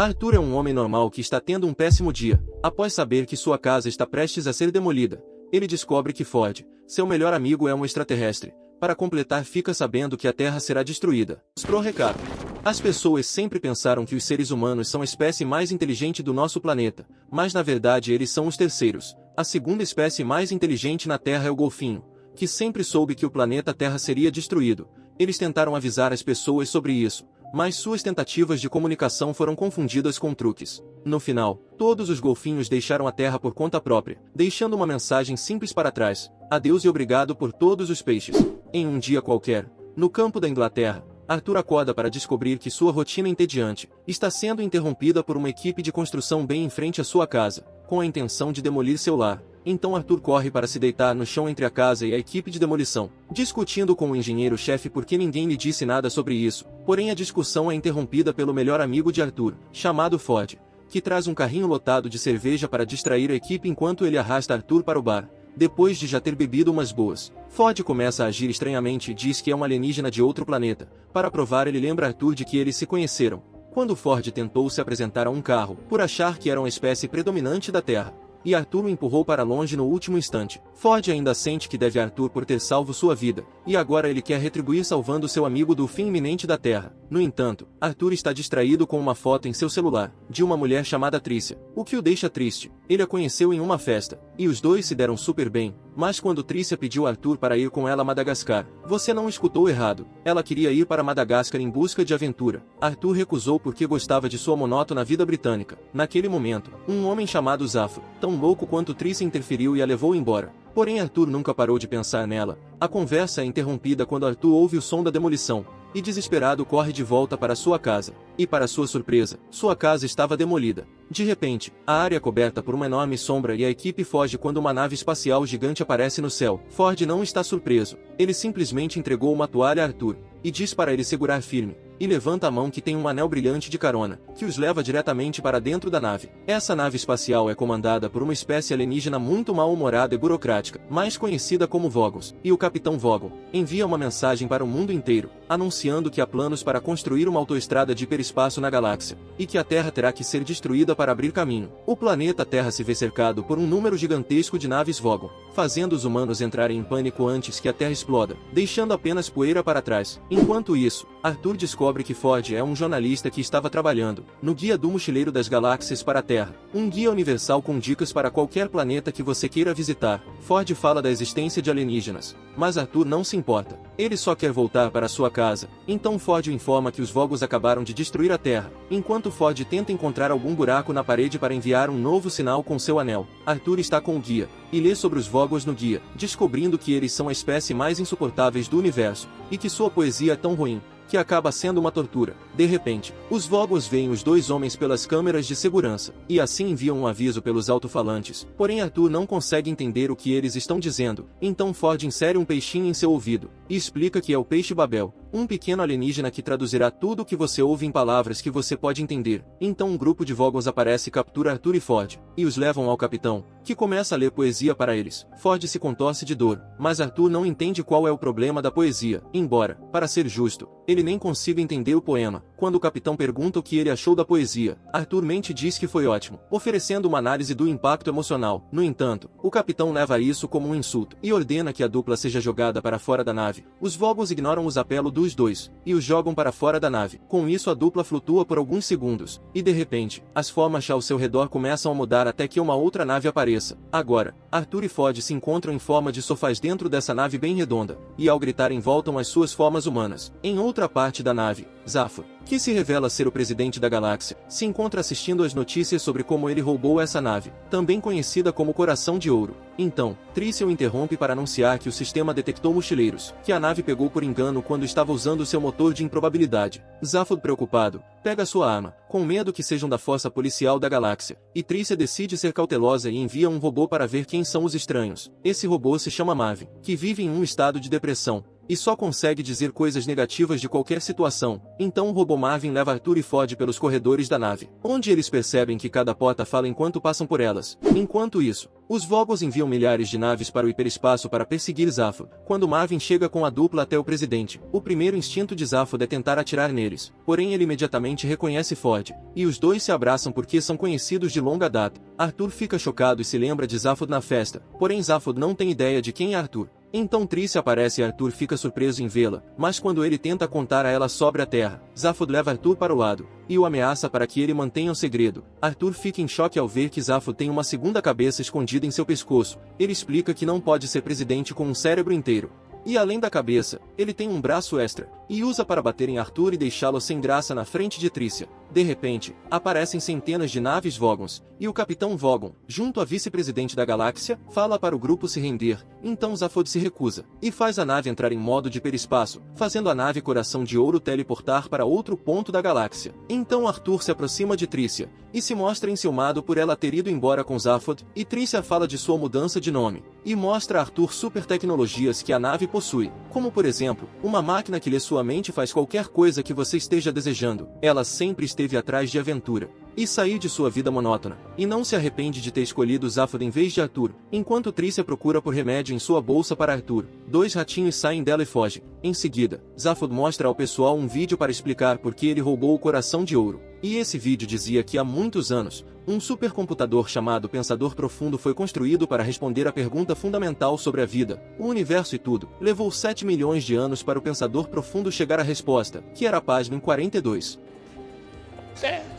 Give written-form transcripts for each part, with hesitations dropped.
Arthur é um homem normal que está tendo um péssimo dia. Após saber que sua casa está prestes a ser demolida, ele descobre que Ford, seu melhor amigo, é um extraterrestre. Para completar, fica sabendo que a Terra será destruída. Pro recado. As pessoas sempre pensaram que os seres humanos são a espécie mais inteligente do nosso planeta, mas na verdade eles são os terceiros. A segunda espécie mais inteligente na Terra é o golfinho, que sempre soube que o planeta Terra seria destruído. Eles tentaram avisar as pessoas sobre isso, mas suas tentativas de comunicação foram confundidas com truques. No final, todos os golfinhos deixaram a Terra por conta própria, deixando uma mensagem simples para trás: adeus e obrigado por todos os peixes. Em um dia qualquer, no campo da Inglaterra, Arthur acorda para descobrir que sua rotina entediante está sendo interrompida por uma equipe de construção bem em frente à sua casa, com a intenção de demolir seu lar. Então Arthur corre para se deitar no chão entre a casa e a equipe de demolição, discutindo com o engenheiro-chefe porque ninguém lhe disse nada sobre isso. Porém, a discussão é interrompida pelo melhor amigo de Arthur, chamado Ford, que traz um carrinho lotado de cerveja para distrair a equipe enquanto ele arrasta Arthur para o bar. Depois de já ter bebido umas boas, Ford começa a agir estranhamente e diz que é um alienígena de outro planeta. Para provar, ele lembra Arthur de que eles se conheceram quando Ford tentou se apresentar a um carro, por achar que era uma espécie predominante da Terra, e Arthur o empurrou para longe no último instante. Ford ainda sente que deve a Arthur por ter salvo sua vida, e agora ele quer retribuir salvando seu amigo do fim iminente da Terra. No entanto, Arthur está distraído com uma foto em seu celular, de uma mulher chamada Tricia, o que o deixa triste. Ele a conheceu em uma festa, e os dois se deram super bem, mas quando Tricia pediu a Arthur para ir com ela a Madagascar, você não escutou errado, ela queria ir para Madagascar em busca de aventura. Arthur recusou porque gostava de sua monótona vida britânica. Naquele momento, um homem chamado Zafo, tão louco quanto Tricia, interferiu e a levou embora. Porém, Arthur nunca parou de pensar nela. A conversa é interrompida quando Arthur ouve o som da demolição, e desesperado corre de volta para sua casa. E para sua surpresa, sua casa estava demolida. De repente, a área é coberta por uma enorme sombra e a equipe foge quando uma nave espacial gigante aparece no céu. Ford não está surpreso. Ele simplesmente entregou uma toalha a Arthur, e diz para ele segurar firme, e levanta a mão que tem um anel brilhante de carona, que os leva diretamente para dentro da nave. Essa nave espacial é comandada por uma espécie alienígena muito mal-humorada e burocrática, mais conhecida como Vogons, e o Capitão Vogel envia uma mensagem para o mundo inteiro, anunciando que há planos para construir uma autoestrada de hiperespaço na galáxia, e que a Terra terá que ser destruída para abrir caminho. O planeta Terra se vê cercado por um número gigantesco de naves Vogon, fazendo os humanos entrarem em pânico antes que a Terra exploda, deixando apenas poeira para trás. Enquanto isso, Arthur descobre que Ford é um jornalista que estava trabalhando no Guia do Mochileiro das Galáxias para a Terra, um guia universal com dicas para qualquer planeta que você queira visitar. Ford fala da existência de alienígenas, mas Arthur não se importa. Ele só quer voltar para sua casa. Então Ford o informa que os Vogos acabaram de destruir a Terra. Enquanto Ford tenta encontrar algum buraco na parede para enviar um novo sinal com seu anel, Arthur está com o guia e lê sobre os Vogos no guia, descobrindo que eles são a espécie mais insuportáveis do universo, e que sua poesia é tão ruim que acaba sendo uma tortura. De repente, os Vogos veem os dois homens pelas câmeras de segurança, e assim enviam um aviso pelos alto-falantes. Porém, Arthur não consegue entender o que eles estão dizendo. Então Ford insere um peixinho em seu ouvido, e explica que é o peixe Babel, um pequeno alienígena que traduzirá tudo o que você ouve em palavras que você pode entender. Então um grupo de Vogons aparece e captura Arthur e Ford, e os levam ao capitão, que começa a ler poesia para eles. Ford se contorce de dor, mas Arthur não entende qual é o problema da poesia, embora, para ser justo, ele nem consiga entender o poema. Quando o capitão pergunta o que ele achou da poesia, Arthur mente e diz que foi ótimo, oferecendo uma análise do impacto emocional. No entanto, o capitão leva isso como um insulto, e ordena que a dupla seja jogada para fora da nave. Os Vogons ignoram os apelos dos dois, e os jogam para fora da nave. Com isso, a dupla flutua por alguns segundos, e de repente, as formas ao seu redor começam a mudar até que uma outra nave apareça. Agora, Arthur e Ford se encontram em forma de sofás dentro dessa nave bem redonda, e ao gritarem voltam às suas formas humanas. Em outra parte da nave, Zafo, que se revela ser o presidente da galáxia, se encontra assistindo às notícias sobre como ele roubou essa nave, também conhecida como Coração de Ouro. Então, Tricia o interrompe para anunciar que o sistema detectou mochileiros, que a nave pegou por engano quando estava usando seu motor de improbabilidade. Zafo, preocupado, pega sua arma, com medo que sejam da força policial da galáxia, e Tricia decide ser cautelosa e envia um robô para ver quem são os estranhos. Esse robô se chama Maven, que vive em um estado de depressão, e só consegue dizer coisas negativas de qualquer situação. Então o robô Marvin leva Arthur e Ford pelos corredores da nave, onde eles percebem que cada porta fala enquanto passam por elas. Enquanto isso, os Vogos enviam milhares de naves para o hiperespaço para perseguir Zaphod. Quando Marvin chega com a dupla até o presidente, o primeiro instinto de Zaphod é tentar atirar neles, porém ele imediatamente reconhece Ford, e os dois se abraçam porque são conhecidos de longa data. Arthur fica chocado e se lembra de Zaphod na festa, porém Zaphod não tem ideia de quem é Arthur. Então Tricia aparece e Arthur fica surpreso em vê-la, mas quando ele tenta contar a ela sobre a Terra, Zaphod leva Arthur para o lado, e o ameaça para que ele mantenha o segredo. Arthur fica em choque ao ver que Zaphod tem uma segunda cabeça escondida em seu pescoço. Ele explica que não pode ser presidente com um cérebro inteiro. E além da cabeça, ele tem um braço extra, e usa para bater em Arthur e deixá-lo sem graça na frente de Tricia. De repente, aparecem centenas de naves Vogons, e o Capitão Vogon, junto à vice-presidente da galáxia, fala para o grupo se render. Então Zaphod se recusa, e faz a nave entrar em modo de hiperespaço, fazendo a nave Coração de Ouro teleportar para outro ponto da galáxia. Então Arthur se aproxima de Tricia, e se mostra enciumado por ela ter ido embora com Zaphod, e Tricia fala de sua mudança de nome, e mostra a Arthur super tecnologias que a nave possui, como por exemplo, uma máquina que lê sua mente e faz qualquer coisa que você esteja desejando. Ela sempre esteve atrás de aventura e sair de sua vida monótona, e não se arrepende de ter escolhido Zaphod em vez de Arthur. Enquanto Tricia procura por remédio em sua bolsa para Arthur, dois ratinhos saem dela e fogem. Em seguida, Zaphod mostra ao pessoal um vídeo para explicar por que ele roubou o Coração de Ouro. E esse vídeo dizia que há muitos anos, um supercomputador chamado Pensador Profundo foi construído para responder a pergunta fundamental sobre a vida, o universo e tudo. Levou 7 milhões de anos para o Pensador Profundo chegar à resposta, que era pasmem 42.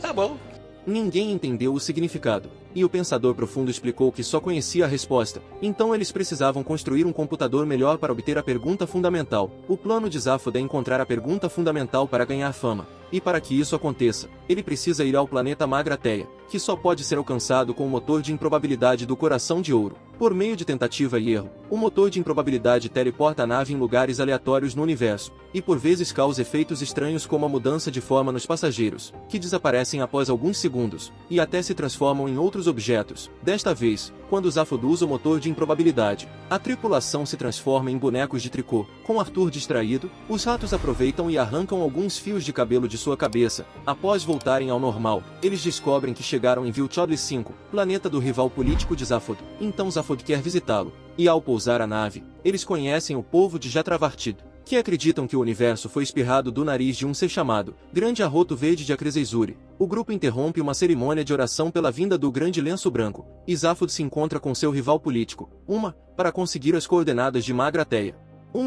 Tá bom. Ninguém entendeu o significado, e o Pensador Profundo explicou que só conhecia a resposta, então eles precisavam construir um computador melhor para obter a pergunta fundamental. O plano de Zaphod é encontrar a pergunta fundamental para ganhar fama, e para que isso aconteça, ele precisa ir ao planeta Magrateia, que só pode ser alcançado com o motor de improbabilidade do Coração de Ouro. Por meio de tentativa e erro, o motor de improbabilidade teleporta a nave em lugares aleatórios no universo, e por vezes causa efeitos estranhos como a mudança de forma nos passageiros, que desaparecem após alguns segundos, e até se transformam em outros objetos. Desta vez, quando Zaphod usa o motor de improbabilidade, a tripulação se transforma em bonecos de tricô. Com Arthur distraído, os ratos aproveitam e arrancam alguns fios de cabelo de sua cabeça. Após voltarem ao normal, eles descobrem que chegaram em Vilchodley 5, planeta do rival político de Zaphod. Então Zaphod quer visitá-lo, e ao pousar a nave, eles conhecem o povo de Jatravartid, que acreditam que o universo foi espirrado do nariz de um ser chamado Grande Arroto Verde de Acrezeizuri. O grupo interrompe uma cerimônia de oração pela vinda do Grande Lenço Branco, e Zaphod se encontra com seu rival político, para conseguir as coordenadas de Magrateia.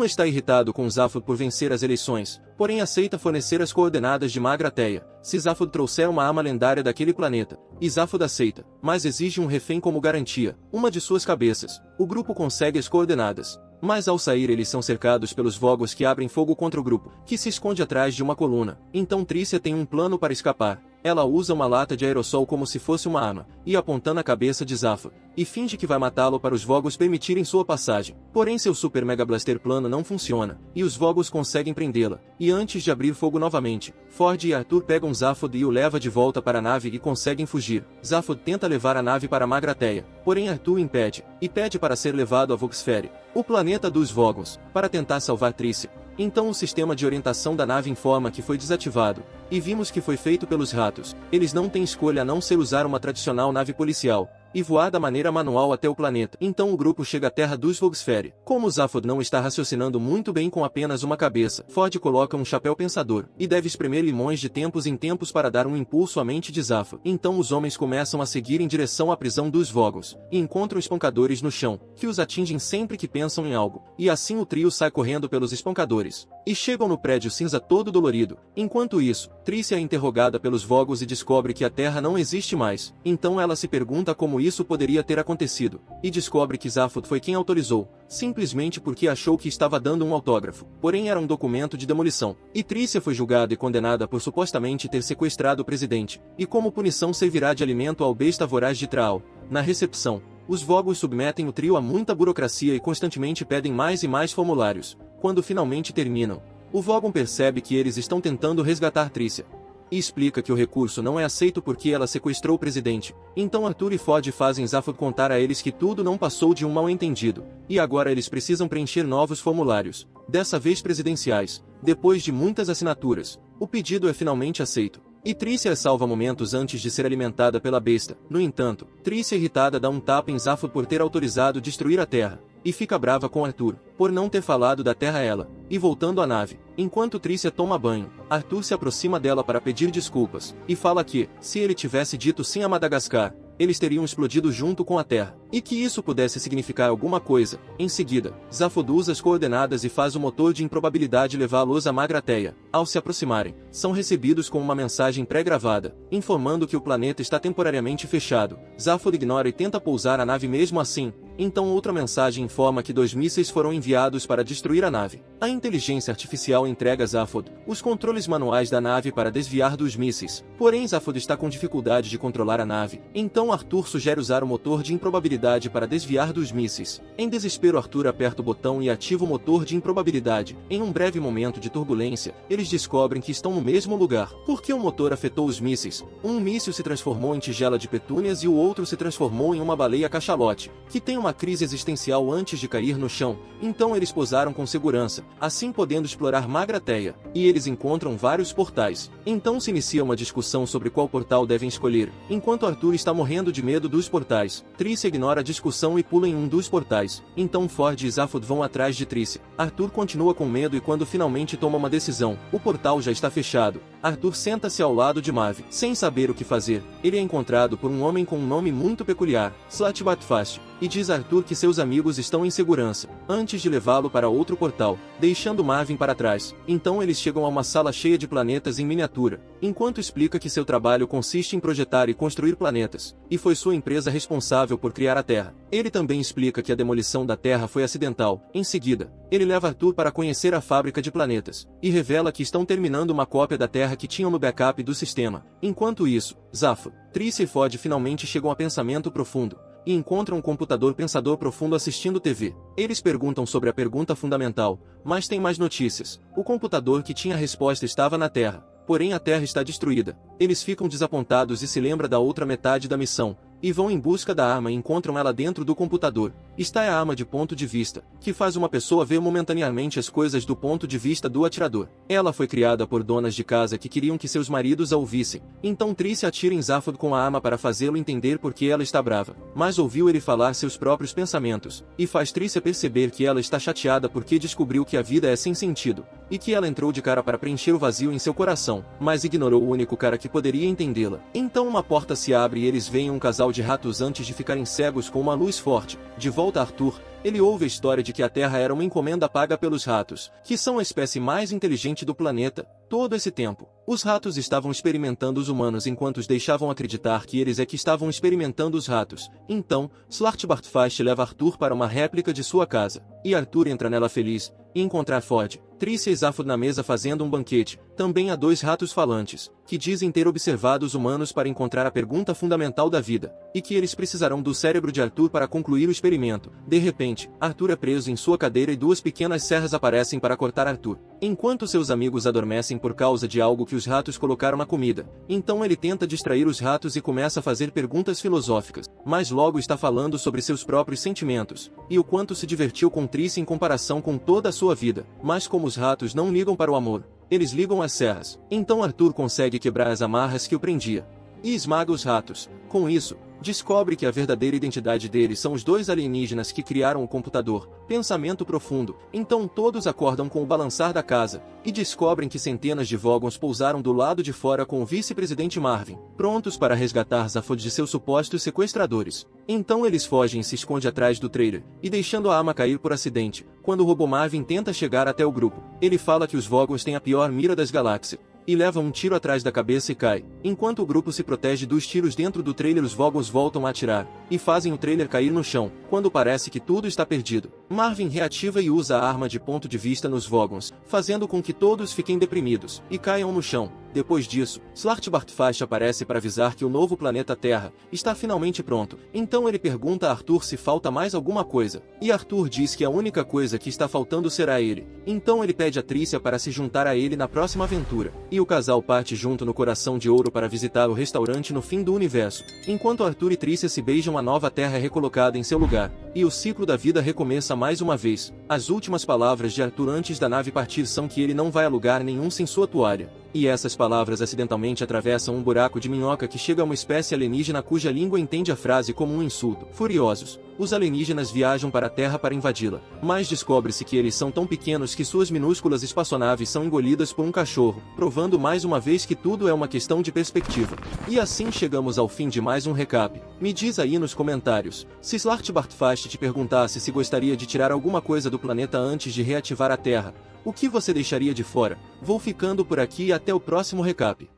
Está irritado com Zaphod por vencer as eleições, porém aceita fornecer as coordenadas de Magrateia, se Zaphod trouxer uma arma lendária daquele planeta. E Zaphod aceita, mas exige um refém como garantia, uma de suas cabeças. O grupo consegue as coordenadas, mas ao sair eles são cercados pelos Vogos que abrem fogo contra o grupo, que se esconde atrás de uma coluna. Então Tricia tem um plano para escapar. Ela usa uma lata de aerossol como se fosse uma arma, e apontando a cabeça de Zaphod, e finge que vai matá-lo para os Vogos permitirem sua passagem. Porém seu Super Mega Blaster plano não funciona, e os Vogos conseguem prendê-la. E antes de abrir fogo novamente, Ford e Arthur pegam Zaphod e o leva de volta para a nave e conseguem fugir. Zaphod tenta levar a nave para Magrateia, porém Arthur impede, e pede para ser levado a Voxfere, o planeta dos Vogons, para tentar salvar Tricia. Então o sistema de orientação da nave informa que foi desativado, e vimos que foi feito pelos ratos. Eles não têm escolha a não ser usar uma tradicional nave policial, e voar da maneira manual até o planeta. Então o grupo chega à Terra dos Voxfere. Como Zaphod não está raciocinando muito bem com apenas uma cabeça, Ford coloca um chapéu pensador, e deve espremer limões de tempos em tempos para dar um impulso à mente de Zaphod. Então os homens começam a seguir em direção à prisão dos Vogons, e encontram espancadores no chão, que os atingem sempre que pensam em algo, e assim o trio sai correndo pelos espancadores, e chegam no prédio cinza todo dolorido. Enquanto isso, Tricia é interrogada pelos Vogos e descobre que a Terra não existe mais. Então ela se pergunta como isso poderia ter acontecido, e descobre que Zaphod foi quem autorizou, simplesmente porque achou que estava dando um autógrafo, porém era um documento de demolição. E Tricia foi julgada e condenada por supostamente ter sequestrado o presidente, e como punição servirá de alimento ao besta voraz de Traal. Na recepção, os Vogos submetem o trio a muita burocracia e constantemente pedem mais e mais formulários. Quando finalmente terminam, o Vogon percebe que eles estão tentando resgatar Tricia. e explica que o recurso não é aceito porque ela sequestrou o presidente. Então Arthur e Ford fazem Zaphod contar a eles que tudo não passou de um mal-entendido, e agora eles precisam preencher novos formulários, dessa vez presidenciais. Depois de muitas assinaturas, o pedido é finalmente aceito. E Tricia salva momentos antes de ser alimentada pela besta. No entanto, Tricia irritada dá um tapa em Zaphod por ter autorizado destruir a Terra, e fica brava com Arthur, por não ter falado da Terra a ela. E voltando à nave, enquanto Tricia toma banho, Arthur se aproxima dela para pedir desculpas, e fala que, se ele tivesse dito sim a Madagascar, eles teriam explodido junto com a Terra, e que isso pudesse significar alguma coisa. Em seguida, Zaphod usa as coordenadas e faz o motor de improbabilidade levá-los a Magrateia. Ao se aproximarem, são recebidos com uma mensagem pré-gravada, informando que o planeta está temporariamente fechado. Zaphod ignora e tenta pousar a nave mesmo assim. Então outra mensagem informa que 2 mísseis foram enviados para destruir a nave. A inteligência artificial entrega a Zaphod os controles manuais da nave para desviar dos mísseis. Porém Zaphod está com dificuldade de controlar a nave. Então Arthur sugere usar o motor de improbabilidade para desviar dos mísseis. Em desespero Arthur aperta o botão e ativa o motor de improbabilidade. Em um breve momento de turbulência, eles descobrem que estão no mesmo lugar. Porque o motor afetou os mísseis. Um míssil se transformou em tigela de petúnias e o outro se transformou em uma baleia cachalote, que tem uma crise existencial antes de cair no chão. Então eles pousaram com segurança, assim podendo explorar Magrateia. E eles encontram vários portais. Então se inicia uma discussão sobre qual portal devem escolher. Enquanto Arthur está morrendo de medo dos portais, Tricia ignora a discussão e pula em um dos portais. Então Ford e Zaphod vão atrás de Tricia. Arthur continua com medo e quando finalmente toma uma decisão, o portal já está fechado. Arthur senta-se ao lado de Mav. Sem saber o que fazer, ele é encontrado por um homem com um nome muito peculiar, Slatbatfast, e diz a Arthur que seus amigos estão em segurança, antes de levá-lo para outro portal, deixando Marvin para trás. Então eles chegam a uma sala cheia de planetas em miniatura, enquanto explica que seu trabalho consiste em projetar e construir planetas, e foi sua empresa responsável por criar a Terra. Ele também explica que a demolição da Terra foi acidental. Em seguida, ele leva Arthur para conhecer a fábrica de planetas, e revela que estão terminando uma cópia da Terra que tinham no backup do sistema. Enquanto isso, Zaphod, Tricia e Ford finalmente chegam a pensamento profundo, e encontram um computador pensador profundo assistindo TV. Eles perguntam sobre a pergunta fundamental, mas tem mais notícias. O computador que tinha a resposta estava na Terra, porém a Terra está destruída. Eles ficam desapontados e se lembram da outra metade da missão, e vão em busca da arma e encontram ela dentro do computador. Está a arma de ponto de vista, que faz uma pessoa ver momentaneamente as coisas do ponto de vista do atirador. Ela foi criada por donas de casa que queriam que seus maridos a ouvissem. Então Tricia atira em Zaphod com a arma para fazê-lo entender por que ela está brava. Mas ouviu ele falar seus próprios pensamentos, e faz Tricia perceber que ela está chateada porque descobriu que a vida é sem sentido, e que ela entrou de cara para preencher o vazio em seu coração, mas ignorou o único cara que poderia entendê-la. Então uma porta se abre e eles veem um casal de ratos antes de ficarem cegos com uma luz forte. De volta a Arthur, ele ouve a história de que a Terra era uma encomenda paga pelos ratos, que são a espécie mais inteligente do planeta. Todo esse tempo, os ratos estavam experimentando os humanos enquanto os deixavam acreditar que eles é que estavam experimentando os ratos. Então, Slartbartfast leva Arthur para uma réplica de sua casa, e Arthur entra nela feliz, e encontrar Ford, Tricia e Zaphod na mesa fazendo um banquete. Também há 2 ratos falantes, que dizem ter observado os humanos para encontrar a pergunta fundamental da vida, e que eles precisarão do cérebro de Arthur para concluir o experimento. De repente, Arthur é preso em sua cadeira e 2 pequenas serras aparecem para cortar Arthur, enquanto seus amigos adormecem por causa de algo que os ratos colocaram na comida. Então ele tenta distrair os ratos e começa a fazer perguntas filosóficas, mas logo está falando sobre seus próprios sentimentos, e o quanto se divertiu com Tricia em comparação com toda a sua vida. Mas como os ratos não ligam para o amor, eles ligam às serras. Então Arthur consegue quebrar as amarras que o prendia, e esmaga os ratos. Com isso, descobre que a verdadeira identidade deles são os 2 alienígenas que criaram o computador. Pensamento profundo. Então todos acordam com o balançar da casa, e descobrem que centenas de Vogons pousaram do lado de fora com o vice-presidente Marvin, prontos para resgatar Zaphod de seus supostos sequestradores. Então eles fogem e se escondem atrás do trailer, e deixando a arma cair por acidente. Quando o robô Marvin tenta chegar até o grupo, ele fala que os Vogons têm a pior mira das galáxias, e leva um tiro atrás da cabeça e cai. Enquanto o grupo se protege dos tiros dentro do trailer, os Vogons voltam a atirar, e fazem o trailer cair no chão. Quando parece que tudo está perdido, Marvin reativa e usa a arma de ponto de vista nos Vogons, fazendo com que todos fiquem deprimidos, e caiam no chão. Depois disso, Slartibartfast aparece para avisar que o novo planeta Terra está finalmente pronto. Então ele pergunta a Arthur se falta mais alguma coisa, e Arthur diz que a única coisa que está faltando será ele. Então ele pede a Trícia para se juntar a ele na próxima aventura, e o casal parte junto no Coração de Ouro para visitar o restaurante no fim do universo. Enquanto Arthur e Trícia se beijam, a nova Terra é recolocada em seu lugar, e o ciclo da vida recomeça mais uma vez. As últimas palavras de Arthur antes da nave partir são que ele não vai a lugar nenhum sem sua toalha. E essas palavras acidentalmente atravessam um buraco de minhoca que chega a uma espécie alienígena cuja língua entende a frase como um insulto. Furiosos, os alienígenas viajam para a Terra para invadi-la, mas descobre-se que eles são tão pequenos que suas minúsculas espaçonaves são engolidas por um cachorro, provando mais uma vez que tudo é uma questão de perspectiva. E assim chegamos ao fim de mais um recap. Me diz aí nos comentários, se Slartibartfast te perguntasse se gostaria de tirar alguma coisa do planeta antes de reativar a Terra, o que você deixaria de fora? Vou ficando por aqui e até o próximo recap.